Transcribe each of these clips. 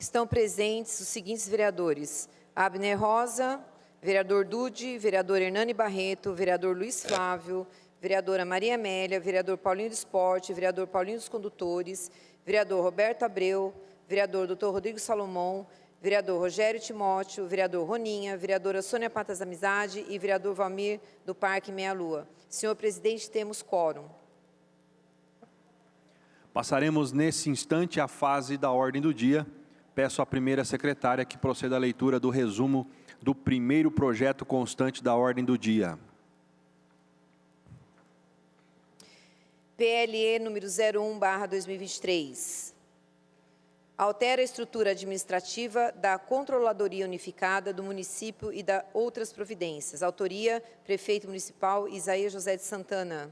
Estão presentes os seguintes vereadores: Abner Rosa, vereador Dude, vereador Hernani Barreto, vereador Luiz Flávio, vereadora Maria Amélia, vereador Paulinho do Esporte, vereador Paulinho dos Condutores, vereador Roberto Abreu, vereador Dr. Rodrigo Salomão, vereador Rogério Timóteo, vereador Roninha, vereadora Sônia Patas Amizade e vereador Valmir do Parque Meia Lua. Senhor presidente, temos quórum. Passaremos nesse instante à fase da ordem do dia. Peço à primeira secretária que proceda à leitura do resumo do primeiro projeto constante da ordem do dia. PLE número 01/2023. Altera a estrutura administrativa da Controladoria Unificada do município e da outras providências. Autoria: Prefeito Municipal Isaías José de Santana.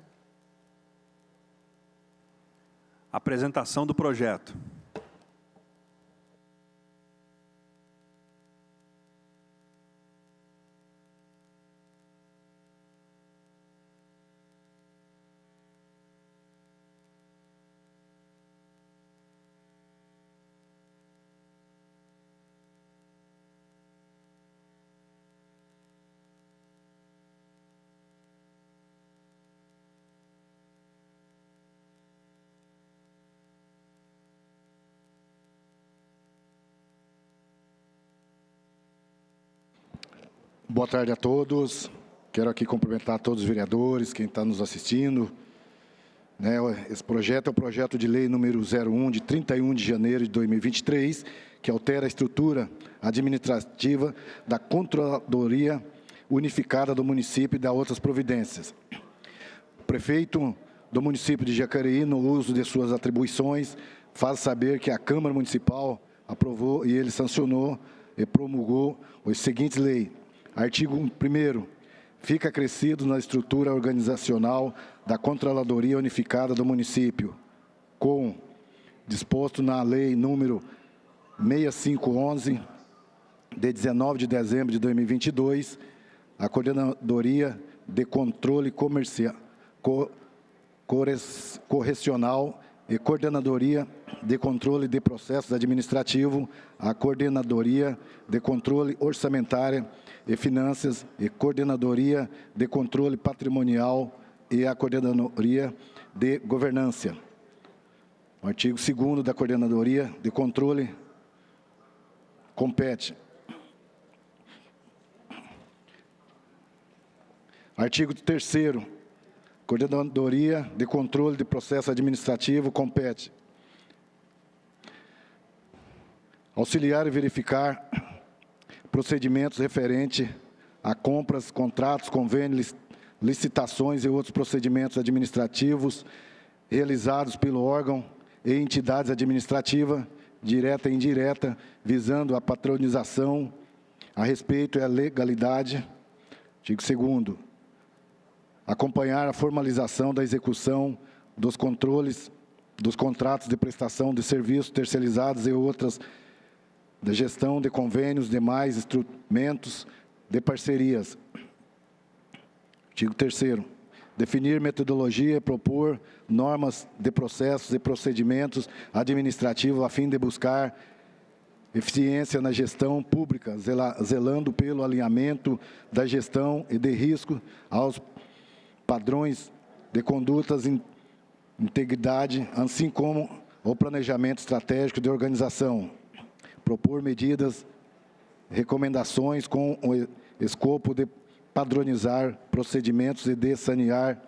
Apresentação do projeto. Boa tarde a todos. Quero aqui cumprimentar todos os vereadores, quem está nos assistindo. Esse projeto é o projeto de lei número 01, de 31 de janeiro de 2023, que altera a estrutura administrativa da Controladoria Unificada do município e das outras providências. O prefeito do município de Jacareí, no uso de suas atribuições, faz saber que a Câmara Municipal aprovou e ele sancionou e promulgou as seguintes leis. Artigo 1º. Fica acrescido na estrutura organizacional da Controladoria Unificada do município, com disposto na Lei número 6511, de 19 de dezembro de 2022, a Coordenadoria de Controle Correcional e Coordenadoria de Controle de Processo Administrativo, a Coordenadoria de Controle Orçamentário e Finanças e Coordenadoria de Controle Patrimonial e a Coordenadoria de Governança. O artigo 2º da Coordenadoria de Controle compete. Artigo 3º. Coordenadoria de Controle de Processo Administrativo compete auxiliar e verificar procedimentos referentes a compras, contratos, convênios, licitações e outros procedimentos administrativos realizados pelo órgão e entidades administrativas, direta e indireta, visando a patronização, a respeito e a legalidade. Artigo 2º. Acompanhar a formalização da execução dos controles dos contratos de prestação de serviços terceirizados e outras da gestão de convênios, demais instrumentos de parcerias. Artigo 3º. Definir metodologia e propor normas de processos e procedimentos administrativos a fim de buscar eficiência na gestão pública, zelando pelo alinhamento da gestão e de risco aos padrões de condutas, integridade, assim como o planejamento estratégico de organização. Propor medidas, recomendações com o escopo de padronizar procedimentos e de sanear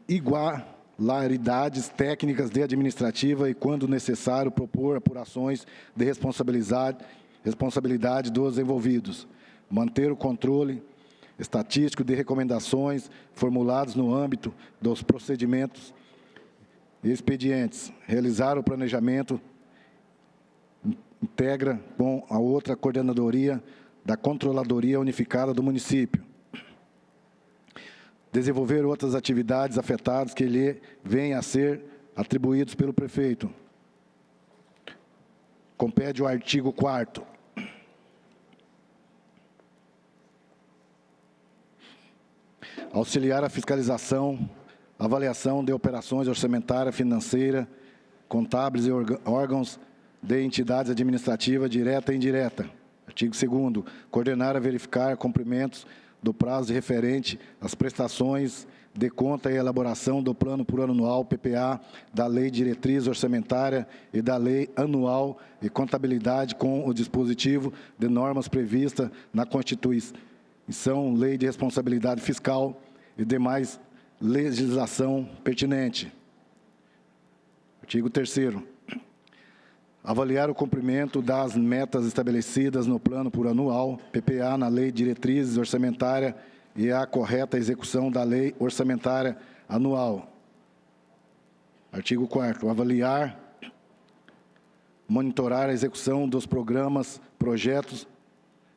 igualaridades técnicas de administrativa e, quando necessário, propor apurações de responsabilidade dos envolvidos. Manter o controle estatístico de recomendações formuladas no âmbito dos procedimentos e expedientes. Realizar o planejamento integra com a outra coordenadoria da Controladoria Unificada do município. Desenvolver outras atividades afetadas que lhe venham a ser atribuídos pelo prefeito. Compete o artigo 4º. Auxiliar a fiscalização, avaliação de operações orçamentária, financeira contábeis e órgãos de entidades administrativas direta e indireta. Artigo 2º, coordenar e verificar cumprimentos do prazo referente às prestações de conta e elaboração do Plano Plurianual PPA, da Lei Diretriz Orçamentária e da Lei Anual e Contabilidade com o dispositivo de normas prevista na Constituição, Lei de Responsabilidade Fiscal e demais legislação pertinente. Artigo 3º. Avaliar o cumprimento das metas estabelecidas no Plano Plurianual, PPA, na Lei Diretrizes Orçamentária e a correta execução da Lei Orçamentária Anual. Artigo 4º. Avaliar, monitorar a execução dos programas, projetos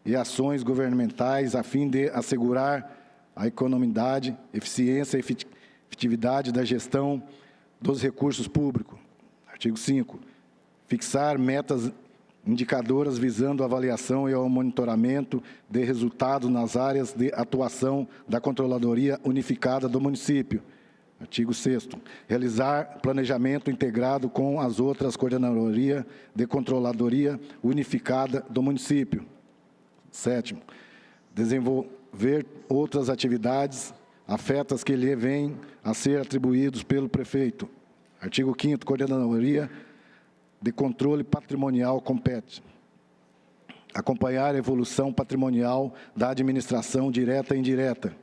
e ações governamentais a fim de assegurar a economicidade, eficiência e efetividade da gestão dos recursos públicos. Artigo 5º. Fixar metas indicadoras visando a avaliação e ao monitoramento de resultados nas áreas de atuação da Controladoria Unificada do município. Artigo 6º. Realizar planejamento integrado com as outras coordenadorias de Controladoria Unificada do município. 7º. Desenvolver outras atividades afetas que lhe venham a ser atribuídos pelo prefeito. Artigo 5º. Coordenadoria de controle patrimonial compete acompanhar a evolução patrimonial da administração direta e indireta.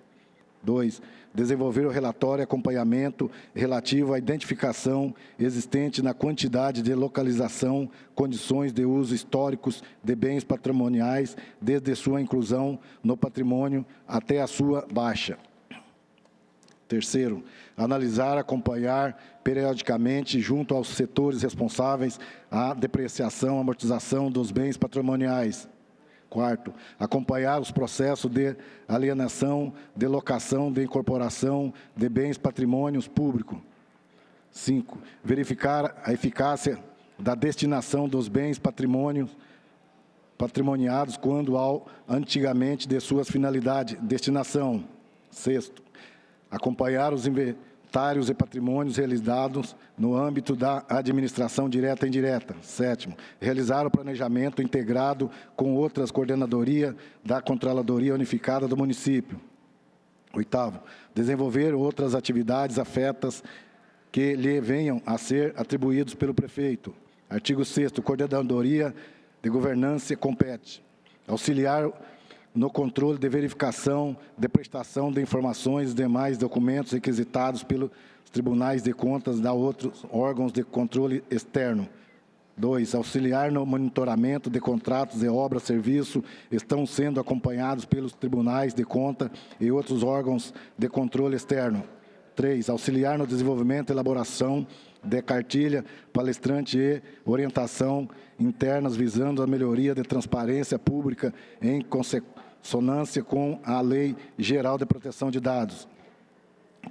2. Desenvolver o relatório e acompanhamento relativo à identificação existente na quantidade de localização, condições de uso históricos de bens patrimoniais, desde sua inclusão no patrimônio até a sua baixa. 3º, analisar, acompanhar periodicamente, junto aos setores responsáveis, a depreciação, amortização dos bens patrimoniais. 4º, acompanhar os processos de alienação, de locação, de incorporação de bens patrimônios públicos. 5º, verificar a eficácia da destinação dos bens patrimoniados quando ao antigamente de suas finalidades, destinação. 6º, acompanhar os inventários e patrimônios realizados no âmbito da administração direta e indireta. 7º, realizar o planejamento integrado com outras coordenadorias da Controladoria Unificada do município. 8º, desenvolver outras atividades afetas que lhe venham a ser atribuídos pelo prefeito. Artigo 6º, coordenadoria de governança compete auxiliar no controle de verificação de prestação de informações e demais documentos requisitados pelos tribunais de contas da outros órgãos de controle externo. 2. Auxiliar no monitoramento de contratos de obra, serviço, estão sendo acompanhados pelos tribunais de conta e outros órgãos de controle externo. 3. Auxiliar no desenvolvimento e elaboração de cartilha, palestrante e orientação internas visando a melhoria de transparência pública em consonância com a Lei Geral de Proteção de Dados.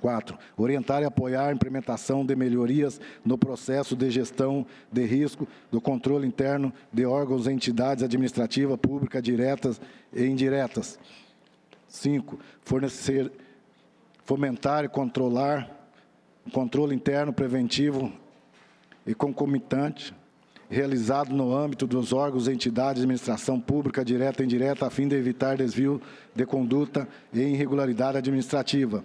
4. Orientar e apoiar a implementação de melhorias no processo de gestão de risco do controle interno de órgãos e entidades administrativas públicas diretas e indiretas. 5. Fomentar e controlar o controle interno preventivo e concomitante realizado no âmbito dos órgãos e entidades de administração pública direta e indireta a fim de evitar desvio de conduta e irregularidade administrativa.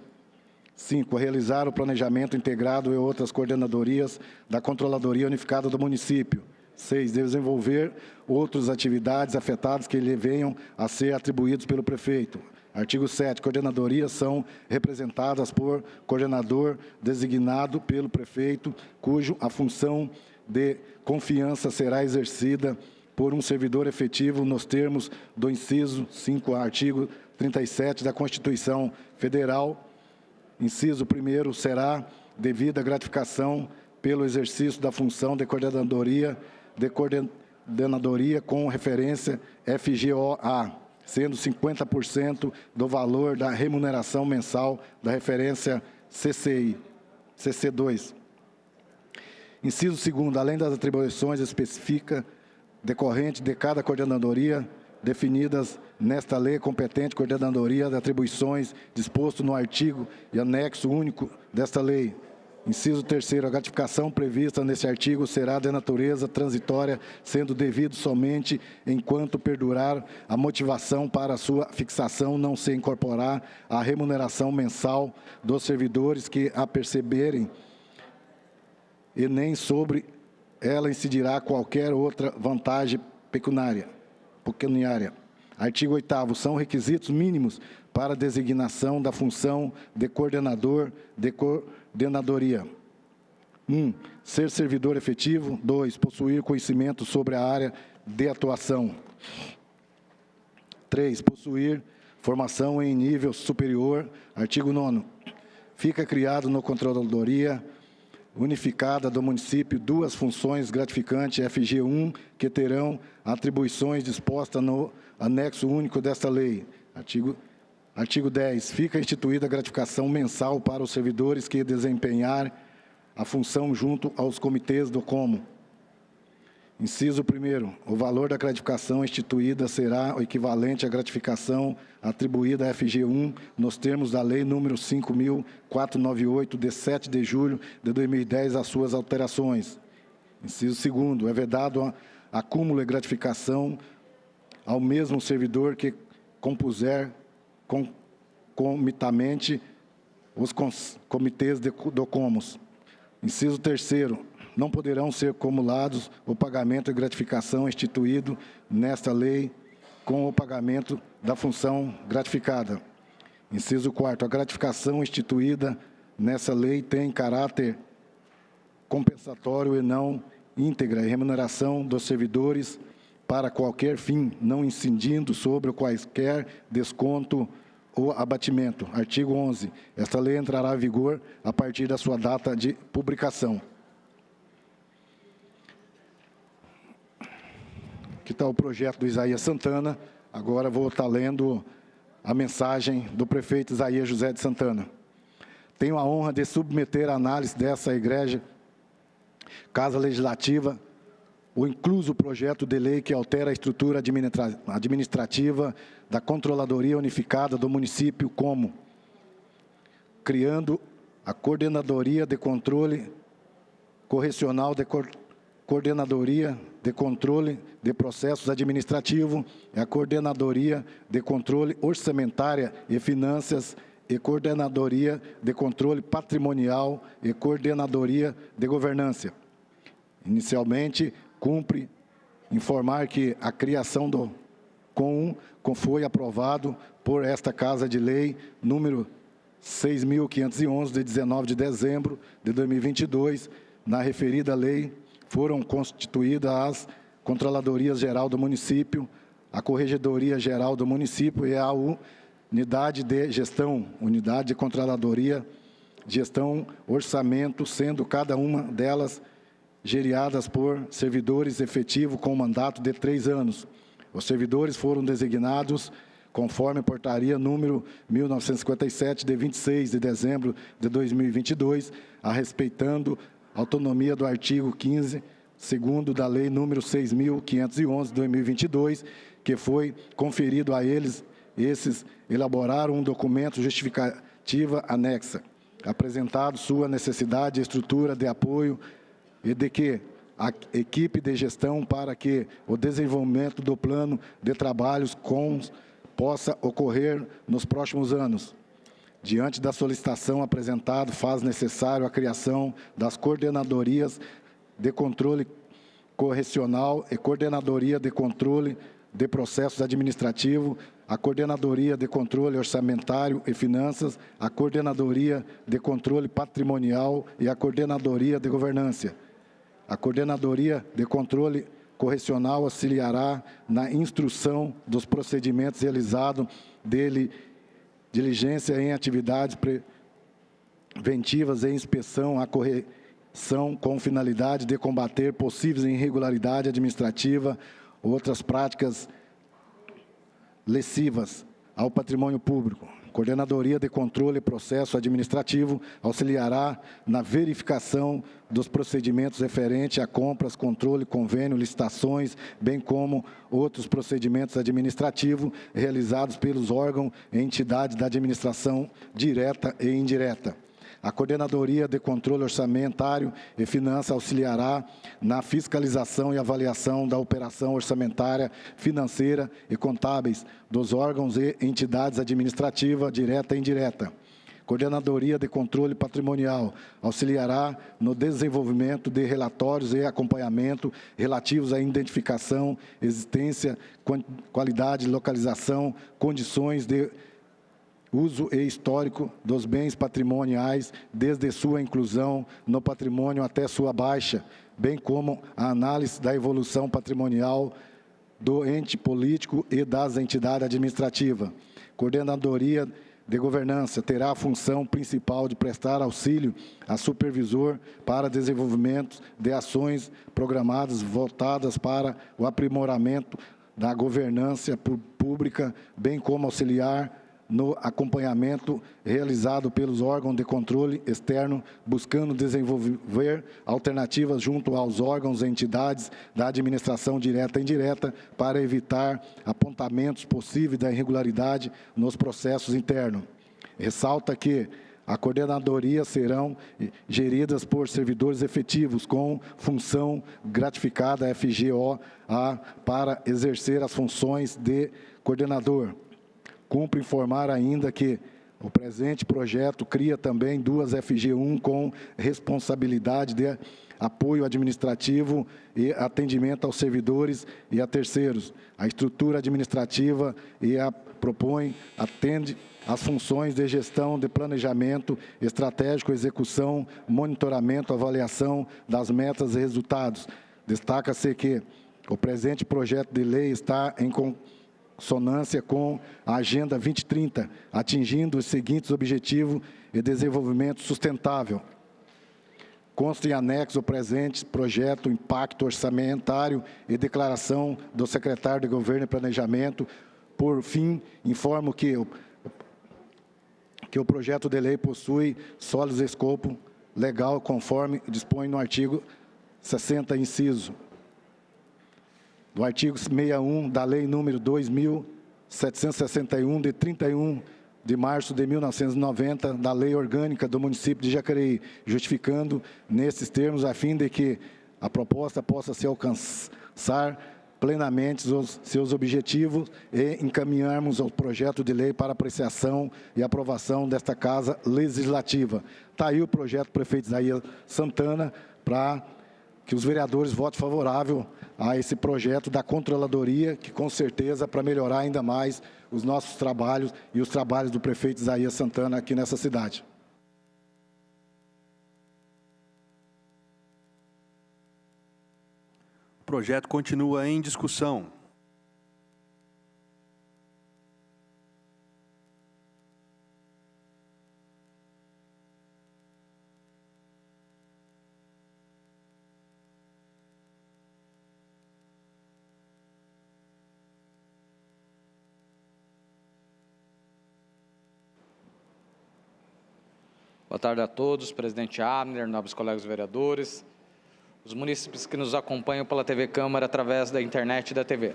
5. Realizar o planejamento integrado e outras coordenadorias da Controladoria Unificada do município. 6. Desenvolver outras atividades afetadas que lhe venham a ser atribuídos pelo prefeito. Artigo 7. Coordenadorias são representadas por coordenador designado pelo prefeito, cujo a função de confiança será exercida por um servidor efetivo nos termos do inciso 5, artigo 37 da Constituição Federal. Inciso 1º, será devida gratificação pelo exercício da função de coordenadoria com referência FGO-A, sendo 50% do valor da remuneração mensal da referência CC2. Inciso 2º, além das atribuições específicas decorrentes de cada coordenadoria, definidas nesta lei competente coordenadoria de atribuições disposto no artigo e anexo único desta lei. Inciso 3º, a gratificação prevista neste artigo será de natureza transitória, sendo devido somente enquanto perdurar a motivação para sua fixação não se incorporar à remuneração mensal dos servidores que a perceberem e nem sobre ela incidirá qualquer outra vantagem pecuniária. Artigo 8º, são requisitos mínimos para a designação da função de coordenador de coordenadoria. 1. Ser servidor efetivo. 2. Possuir conhecimento sobre a área de atuação. 3. Possuir formação em nível superior. Artigo 9º. Fica criado na Controladoria Unificada do município 2 funções gratificantes FG1 que terão atribuições dispostas no anexo único desta lei. Artigo 10. Fica instituída a gratificação mensal para os servidores que desempenhar a função junto aos comitês do Como. Inciso 1º. O valor da gratificação instituída será o equivalente à gratificação atribuída à FG1 nos termos da Lei nº 5.498, de 7 de julho de 2010, as suas alterações. Inciso 2º. É vedado acúmulo e gratificação ao mesmo servidor que compuser concomitantemente os comitês do Comos. Inciso 3º. Não poderão ser acumulados o pagamento e gratificação instituído nesta lei com o pagamento da função gratificada. Inciso 4º. A gratificação instituída nessa lei tem caráter compensatório e não íntegra e remuneração dos servidores para qualquer fim, não incidindo sobre quaisquer desconto ou abatimento. Artigo 11. Esta lei entrará em vigor a partir da sua data de publicação. Aqui está o projeto do Isaías Santana. Agora vou estar lendo a mensagem do prefeito Isaías José de Santana. Tenho a honra de submeter à análise dessa egrégia Casa Legislativa o incluso projeto de lei que altera a estrutura administrativa da Controladoria Unificada do município Como, criando a Coordenadoria de Controle Correcional Coordenadoria de Controle de Processos Administrativos e a Coordenadoria de Controle Orçamentária e Finanças e Coordenadoria de Controle Patrimonial e Coordenadoria de Governança. Inicialmente, cumpre informar que a criação do CONUM foi aprovado por esta Casa de Lei número 6.511, de 19 de dezembro de 2022. Na referida lei, foram constituídas as Controladorias Geral do Município, a Corregedoria Geral do Município e a Unidade de Gestão, Unidade de Controladoria, Gestão, Orçamento, sendo cada uma delas geriadas por servidores efetivos com mandato de 3 anos. Os servidores foram designados conforme a portaria número 1957, de 26 de dezembro de 2022, a respeitando a autonomia do artigo 15, segundo da Lei número 6.511, de 2022, que foi conferido a eles. Esses elaboraram um documento justificativa anexa, apresentado sua necessidade e estrutura de apoio e de que a equipe de gestão para que o desenvolvimento do plano de trabalhos possa ocorrer nos próximos anos. Diante da solicitação apresentada, faz necessário a criação das coordenadorias de controle correcional e coordenadoria de controle de processos administrativos, a coordenadoria de controle orçamentário e finanças, a coordenadoria de controle patrimonial e a coordenadoria de governança. A coordenadoria de controle correcional auxiliará na instrução dos procedimentos realizados diligência em atividades preventivas e inspeção à correção com finalidade de combater possíveis irregularidades administrativas ou outras práticas lesivas ao patrimônio público. Coordenadoria de Controle e Processo Administrativo auxiliará na verificação dos procedimentos referentes a compras, controle, convênio, licitações, bem como outros procedimentos administrativos realizados pelos órgãos e entidades da administração direta e indireta. A Coordenadoria de Controle Orçamentário e Finanças auxiliará na fiscalização e avaliação da operação orçamentária, financeira e contábeis dos órgãos e entidades administrativas, direta e indireta. Coordenadoria de Controle Patrimonial auxiliará no desenvolvimento de relatórios e acompanhamento relativos à identificação, existência, qualidade, localização, condições de uso e histórico dos bens patrimoniais, desde sua inclusão no patrimônio até sua baixa, bem como a análise da evolução patrimonial do ente político e das entidades administrativas. Coordenadoria de Governança terá a função principal de prestar auxílio a supervisor para desenvolvimento de ações programadas voltadas para o aprimoramento da governança pública, bem como auxiliar no acompanhamento realizado pelos órgãos de controle externo, buscando desenvolver alternativas junto aos órgãos e entidades da administração direta e indireta para evitar apontamentos possíveis da irregularidade nos processos internos. Ressalta que a coordenadoria serão geridas por servidores efetivos com função gratificada FGO-A para exercer as funções de coordenador. Cumpre informar ainda que o presente projeto cria também 2 FG1 com responsabilidade de apoio administrativo e atendimento aos servidores e a terceiros. A estrutura administrativa atende às funções de gestão, de planejamento estratégico, execução, monitoramento, avaliação das metas e resultados. Destaca-se que o presente projeto de lei está em consonância com a Agenda 2030, atingindo os seguintes objetivos de desenvolvimento sustentável. Consta em anexo o presente projeto, impacto orçamentário e declaração do secretário de Governo e Planejamento. Por fim, informo que o projeto de lei possui sólido escopo legal, conforme dispõe no artigo 60, inciso do artigo 61 da Lei número 2.761, de 31 de março de 1990, da Lei Orgânica do município de Jacareí, justificando nesses termos a fim de que a proposta possa se alcançar plenamente os seus objetivos e encaminharmos o projeto de lei para apreciação e aprovação desta Casa Legislativa. Está aí o projeto do prefeito Isaías Santana para que os vereadores votem favorável a esse projeto da controladoria, que com certeza para melhorar ainda mais os nossos trabalhos e os trabalhos do prefeito Isaías Santana aqui nessa cidade. O projeto continua em discussão. Boa tarde a todos, presidente Abner, nobres colegas vereadores, os munícipes que nos acompanham pela TV Câmara através da internet e da TV.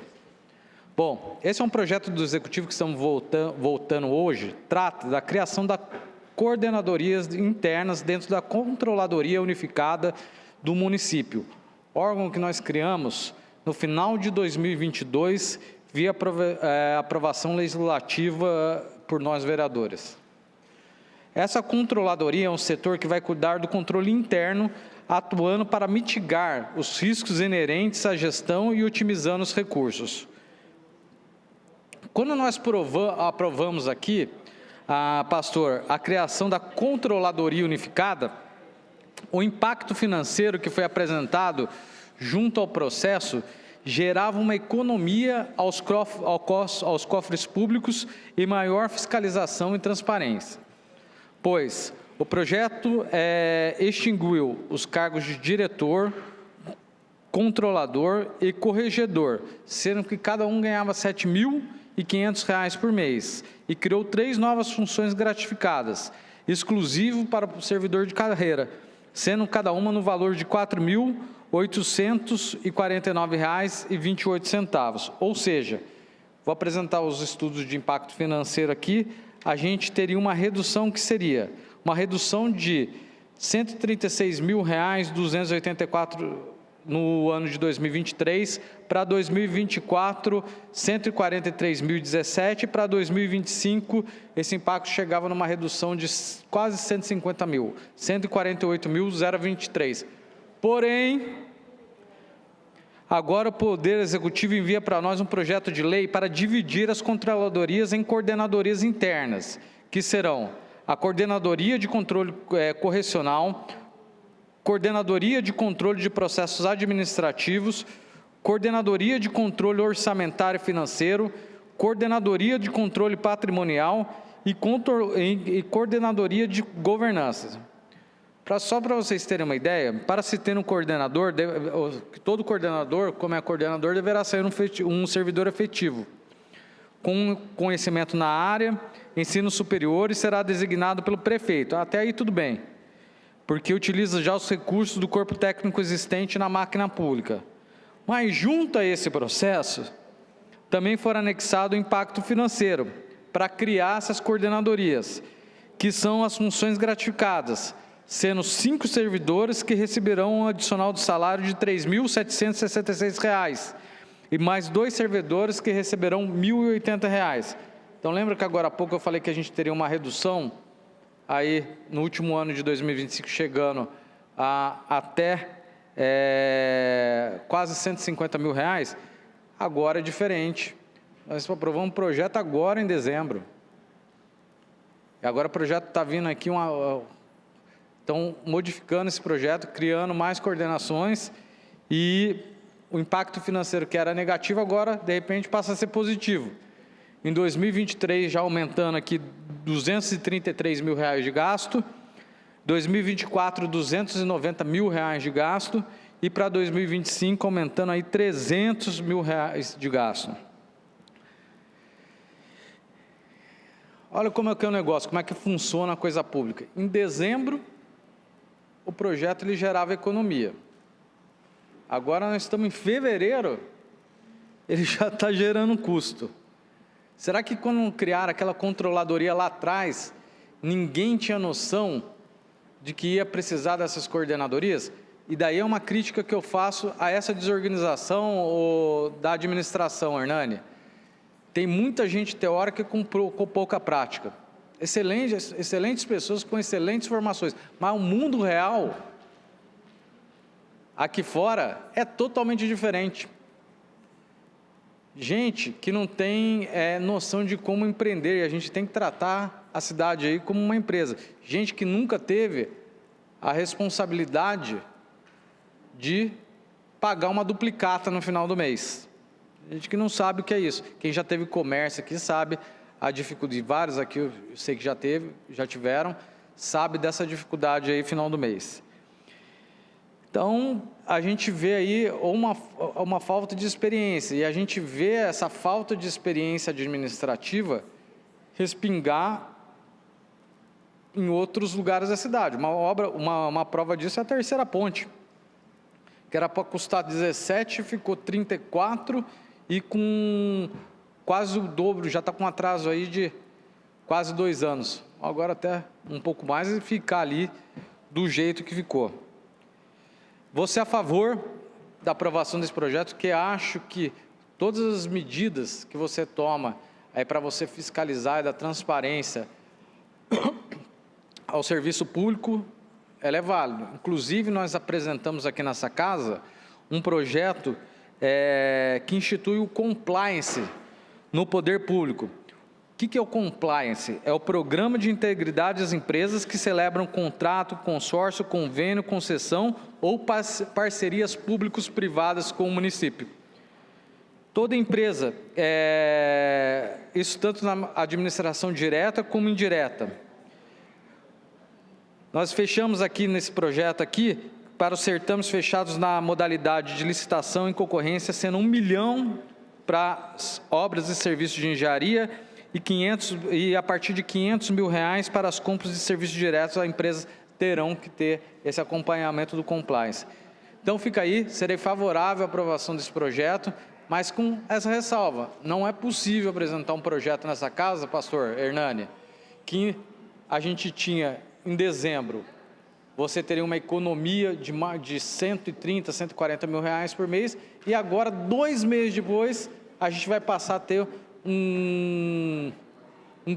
Bom, esse é um projeto do Executivo que estamos votando hoje, trata da criação da coordenadorias internas dentro da Controladoria Unificada do município, órgão que nós criamos no final de 2022 via aprovação legislativa por nós vereadores. Essa controladoria é um setor que vai cuidar do controle interno, atuando para mitigar os riscos inerentes à gestão e otimizando os recursos. Quando nós aprovamos aqui, pastor, a criação da Controladoria Unificada, o impacto financeiro que foi apresentado junto ao processo gerava uma economia aos cofres públicos e maior fiscalização e transparência. Pois o projeto extinguiu os cargos de diretor, controlador e corregedor, sendo que cada um ganhava R$ 7.500 por mês, e criou 3 novas funções gratificadas, exclusivo para o servidor de carreira, sendo cada uma no valor de R$ 4.849,28. Ou seja, vou apresentar os estudos de impacto financeiro aqui, a gente teria uma redução que seria uma redução de R$ 136.284 no ano de 2023, para 2024, R$ 143.017, para 2025, esse impacto chegava numa redução de quase 150 mil, R$ 148.023. Porém, agora o Poder Executivo envia para nós um projeto de lei para dividir as controladorias em coordenadorias internas, que serão a Coordenadoria de Controle Correcional, Coordenadoria de Controle de Processos Administrativos, Coordenadoria de Controle Orçamentário e Financeiro, Coordenadoria de Controle Patrimonial e Coordenadoria de Governança. Só para vocês terem uma ideia, para se ter um coordenador, todo coordenador, como é coordenador, deverá ser um servidor efetivo, com conhecimento na área, ensino superior, e será designado pelo prefeito. Até aí tudo bem, porque utiliza já os recursos do corpo técnico existente na máquina pública. Mas junto a esse processo, também foi anexado o impacto financeiro para criar essas coordenadorias, que são as funções gratificadas, sendo 5 servidores que receberão um adicional de salário de R$ 3.766, e mais 2 servidores que receberão R$ 1.080. Então, lembra que agora há pouco eu falei que a gente teria uma redução, aí no último ano de 2025, chegando a até quase R$ 150 mil? Agora é diferente. Nós aprovamos um projeto agora em dezembro. E agora o projeto está vindo aqui, estão modificando esse projeto, criando mais coordenações, e o impacto financeiro que era negativo agora, de repente, passa a ser positivo. Em 2023, já aumentando aqui R$ 233 mil de gasto, 2024, R$ 290 mil de gasto, e para 2025, aumentando aí R$ 300 mil de gasto. Olha como é que é o negócio, como é que funciona a coisa pública. Em dezembro, o projeto ele gerava economia. Agora nós estamos em fevereiro, ele já está gerando custo. Será que quando criaram aquela controladoria lá atrás, ninguém tinha noção de que ia precisar dessas coordenadorias? E daí é uma crítica que eu faço a essa desorganização da administração, Hernani. Tem muita gente teórica com pouca prática. Excelentes pessoas com excelentes formações, mas o mundo real, aqui fora, é totalmente diferente. Gente que não tem noção de como empreender, e a gente tem que tratar a cidade aí como uma empresa. Gente que nunca teve a responsabilidade de pagar uma duplicata no final do mês. Gente que não sabe o que é isso. Quem já teve comércio aqui sabe a dificuldade, vários aqui eu sei que já tiveram, sabe dessa dificuldade aí final do mês. Então, a gente vê aí uma falta de experiência, e a gente vê essa falta de experiência administrativa respingar em outros lugares da cidade. Uma prova disso é a Terceira Ponte, que era para custar 17, ficou 34, e com quase o dobro, já está com atraso aí de quase 2 anos. Agora até um pouco mais, e ficar ali do jeito que ficou. Você é a favor da aprovação desse projeto, que acho que todas as medidas que você toma para você fiscalizar e dar transparência ao serviço público, ela é válida. Inclusive, nós apresentamos aqui nessa casa um projeto que institui o compliance no poder público. O que é o compliance? É o programa de integridade das empresas que celebram contrato, consórcio, convênio, concessão ou parcerias públicos-privadas com o município. Toda empresa, isso tanto na administração direta como indireta. Nós fechamos aqui nesse projeto aqui, para os certames fechados na modalidade de licitação e concorrência, sendo 1 milhão para obras e serviços de engenharia, e a partir de R$ 500 mil para as compras de serviços diretos, as empresas terão que ter esse acompanhamento do compliance. Então fica aí, serei favorável à aprovação desse projeto, mas com essa ressalva: não é possível apresentar um projeto nessa casa, pastor Hernani, que a gente tinha em dezembro, você teria uma economia de 130, 140 mil reais por mês, e agora, 2 meses depois, a gente vai passar a ter um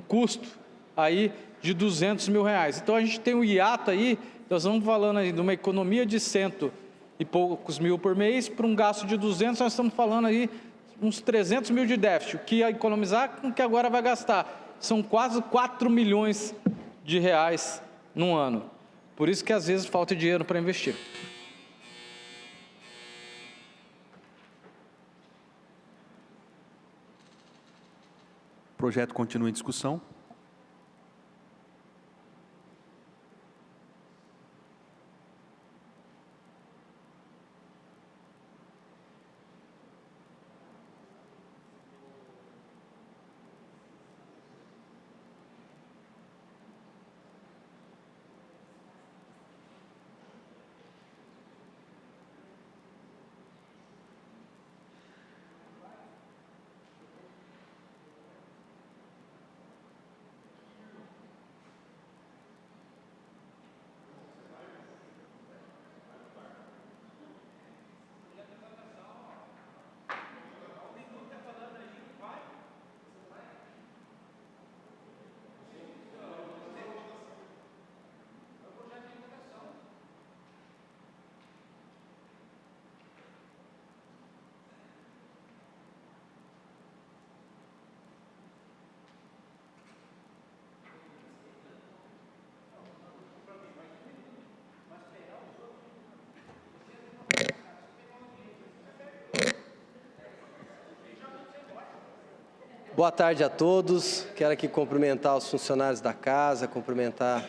custo aí de 200 mil reais. Então, a gente tem um hiato aí, nós estamos falando aí de uma economia de 100 e poucos mil por mês, para um gasto de 200, nós estamos falando aí uns 300 mil de déficit, o que ia economizar com o que agora vai gastar. São quase 4 milhões de reais num ano. Por isso que às vezes falta dinheiro para investir. O projeto continua em discussão. Boa tarde a todos. Quero aqui cumprimentar os funcionários da casa, cumprimentar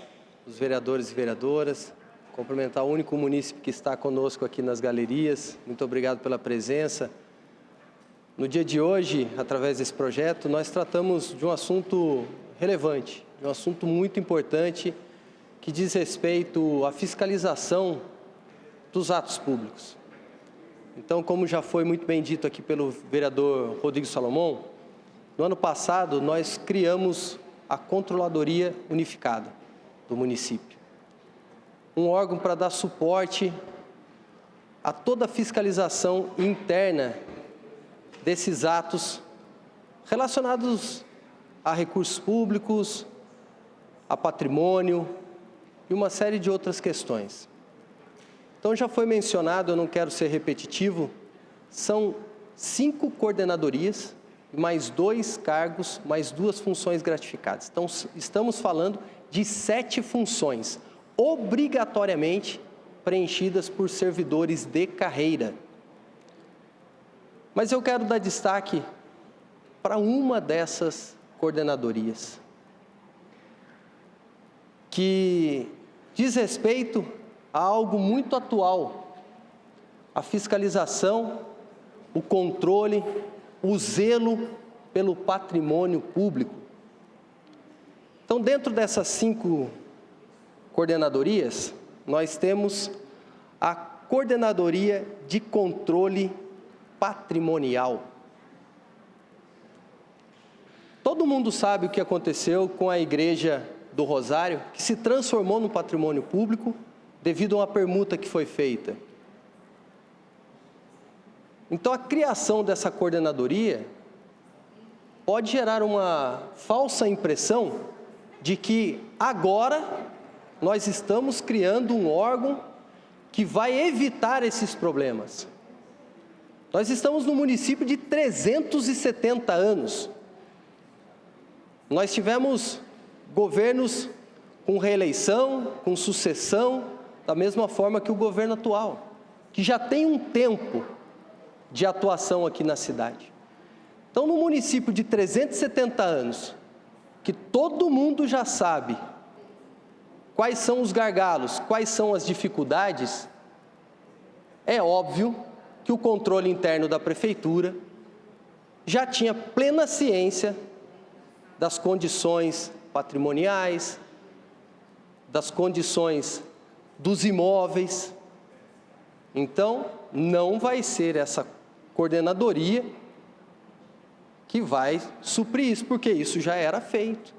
os vereadores e vereadoras, cumprimentar o único munícipe que está conosco aqui nas galerias. Muito obrigado pela presença. No dia de hoje, através desse projeto, nós tratamos de um assunto relevante, de um assunto muito importante que diz respeito à fiscalização dos atos públicos. Então, como já foi muito bem dito aqui pelo vereador Rodrigo Salomão, no ano passado, nós criamos a Controladoria Unificada do município. Um órgão para dar suporte a toda a fiscalização interna desses atos relacionados a recursos públicos, a patrimônio e uma série de outras questões. Então, já foi mencionado, eu não quero ser repetitivo, são 5 coordenadorias, mais 2 cargos, mais 2 funções gratificadas. Então, estamos falando de 7 funções, obrigatoriamente preenchidas por servidores de carreira. Mas eu quero dar destaque para uma dessas coordenadorias, que diz respeito a algo muito atual, a fiscalização, o controle, o zelo pelo patrimônio público. Então, dentro dessas 5 coordenadorias, nós temos a Coordenadoria de Controle Patrimonial. Todo mundo sabe o que aconteceu com a Igreja do Rosário, que se transformou no patrimônio público devido a uma permuta que foi feita. Então, a criação dessa coordenadoria pode gerar uma falsa impressão de que agora nós estamos criando um órgão que vai evitar esses problemas. Nós estamos no município de 370 anos. Nós tivemos governos com reeleição, com sucessão, da mesma forma que o governo atual, que já tem um tempo de atuação aqui na cidade. Então, no município de 370 anos, que todo mundo já sabe quais são os gargalos, quais são as dificuldades, é óbvio que o controle interno da prefeitura já tinha plena ciência das condições patrimoniais, das condições dos imóveis. Então, não vai ser essa coordenadoria que vai suprir isso, porque isso já era feito.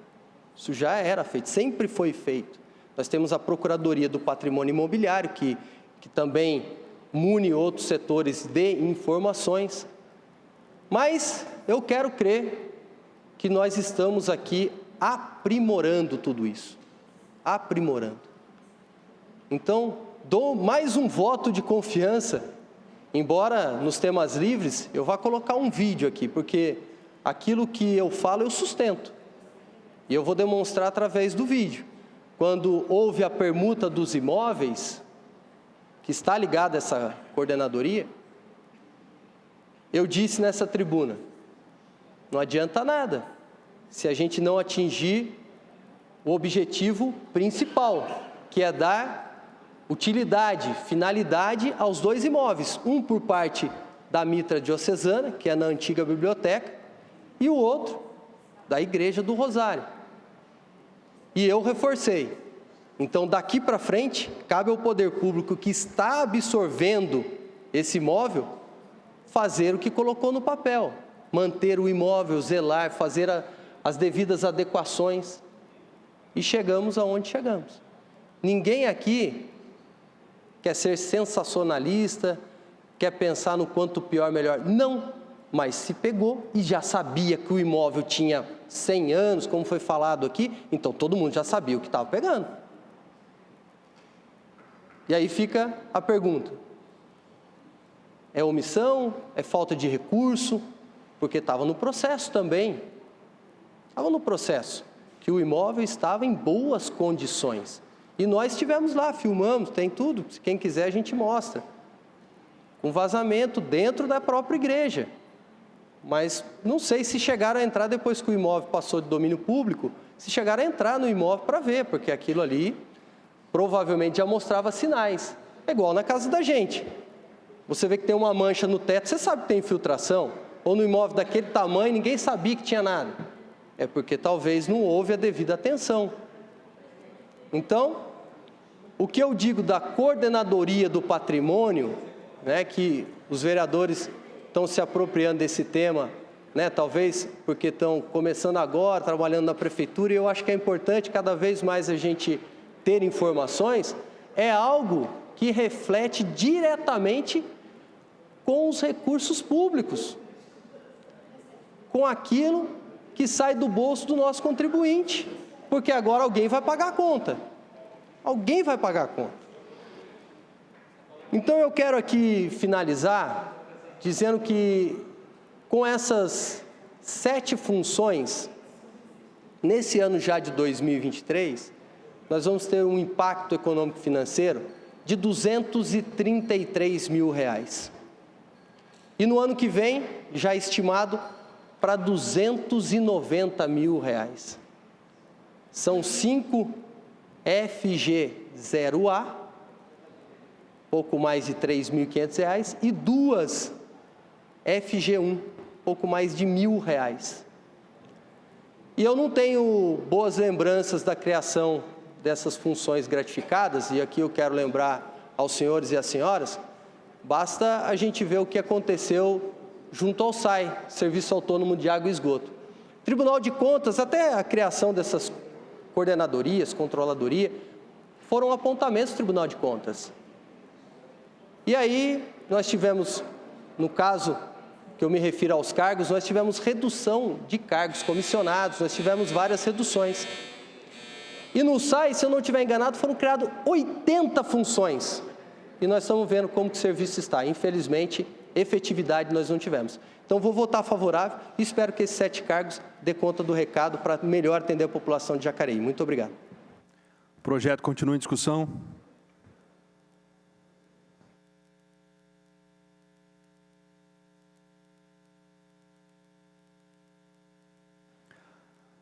Isso já era feito, sempre foi feito. Nós temos a Procuradoria do Patrimônio Imobiliário, que também mune outros setores de informações. Mas eu quero crer que nós estamos aqui aprimorando tudo isso. Aprimorando. Então, dou mais um voto de confiança, embora nos temas livres eu vá colocar um vídeo aqui, porque aquilo que eu falo eu sustento. E eu vou demonstrar através do vídeo. Quando houve a permuta dos imóveis, que está ligada a essa coordenadoria, eu disse nessa tribuna, não adianta nada se a gente não atingir o objetivo principal, que é dar utilidade, finalidade aos dois imóveis, um por parte da mitra diocesana, que é na antiga biblioteca, e o outro da Igreja do Rosário. E eu reforcei. Então, daqui para frente, cabe ao poder público que está absorvendo esse imóvel fazer o que colocou no papel, manter o imóvel, zelar, fazer as devidas adequações. E chegamos aonde chegamos. Ninguém aqui quer ser sensacionalista, quer pensar no quanto pior, melhor. Não, mas se pegou e já sabia que o imóvel tinha 100 anos, como foi falado aqui, então todo mundo já sabia o que estava pegando. E aí fica a pergunta, é omissão, é falta de recurso? Porque estava no processo também, estava no processo, que o imóvel estava em boas condições. E nós estivemos lá, filmamos, tem tudo, se quem quiser a gente mostra. Um vazamento dentro da própria igreja. Mas não sei se chegaram a entrar depois que o imóvel passou de domínio público, se chegaram a entrar no imóvel para ver, porque aquilo ali provavelmente já mostrava sinais. É igual na casa da gente. Você vê que tem uma mancha no teto, você sabe que tem infiltração, ou no imóvel daquele tamanho, ninguém sabia que tinha nada. É porque talvez não houve a devida atenção. Então, o que eu digo da coordenadoria do patrimônio, né, que os vereadores estão se apropriando desse tema, né, talvez porque estão começando agora, trabalhando na prefeitura, e eu acho que é importante cada vez mais a gente ter informações, é algo que reflete diretamente com os recursos públicos, com aquilo que sai do bolso do nosso contribuinte, porque agora alguém vai pagar a conta. Alguém vai pagar a conta. Então eu quero aqui finalizar dizendo que com essas 7 funções, nesse ano já de 2023, nós vamos ter um impacto econômico financeiro de R$233 mil. E no ano que vem, já estimado para R$290 mil. São 5 FG0A, pouco mais de R$3.500, e 2 FG1, pouco mais de R$1.000. E eu não tenho boas lembranças da criação dessas funções gratificadas, e aqui eu quero lembrar aos senhores e às senhoras, basta a gente ver o que aconteceu junto ao SAI, Serviço Autônomo de Água e Esgoto. Tribunal de Contas, até a criação dessas coordenadorias, controladoria, foram apontamentos do Tribunal de Contas. E aí, nós tivemos, no caso que eu me refiro aos cargos, nós tivemos redução de cargos comissionados, nós tivemos várias reduções. E no SAI, se eu não estiver enganado, foram criadas 80 funções. E nós estamos vendo como que o serviço está. Infelizmente, efetividade nós não tivemos. Então, vou votar favorável e espero que esses 7 cargos dê conta do recado para melhor atender a população de Jacareí. Muito obrigado. O projeto continua em discussão.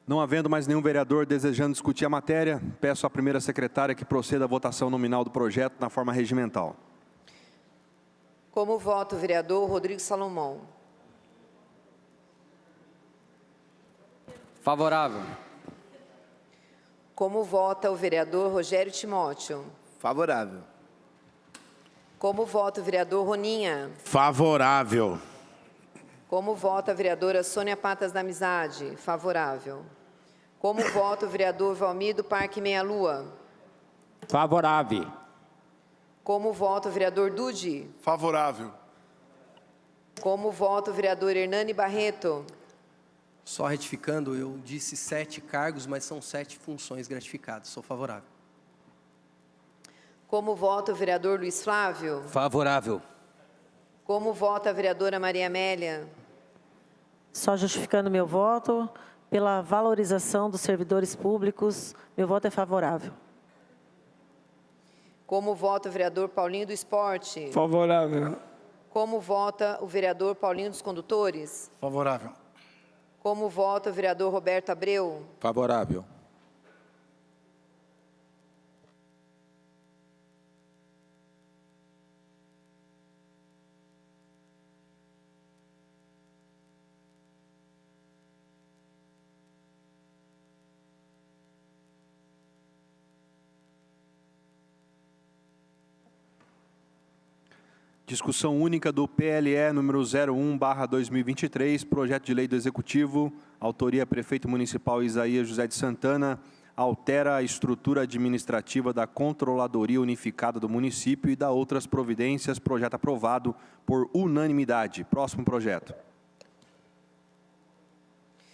Não havendo mais nenhum vereador desejando discutir a matéria, peço à primeira secretária que proceda à votação nominal do projeto na forma regimental. Como vota o vereador Rodrigo Salomão? Favorável. Como vota o vereador Rogério Timóteo? Favorável. Como vota o vereador Roninha? Favorável. Como vota a vereadora Sônia Patas da Amizade? Favorável. Como vota o vereador Valmir do Parque Meia Lua? Favorável. Como vota o vereador Dude? Favorável. Como vota o vereador Hernani Barreto? Só retificando, eu disse 7 cargos, mas são 7 funções gratificadas. Sou favorável. Como vota o vereador Luiz Flávio? Favorável. Como vota a vereadora Maria Amélia? Só justificando meu voto, pela valorização dos servidores públicos, meu voto é favorável. Como vota o vereador Paulinho do Esporte? Favorável. Como vota o vereador Paulinho dos Condutores? Favorável. Como vota o vereador Roberto Abreu? Favorável. Discussão única do PLE número 01/2023, projeto de lei do Executivo, autoria prefeito municipal Isaías José de Santana, altera a estrutura administrativa da Controladoria Unificada do município e dá outras providências, projeto aprovado por unanimidade. Próximo projeto.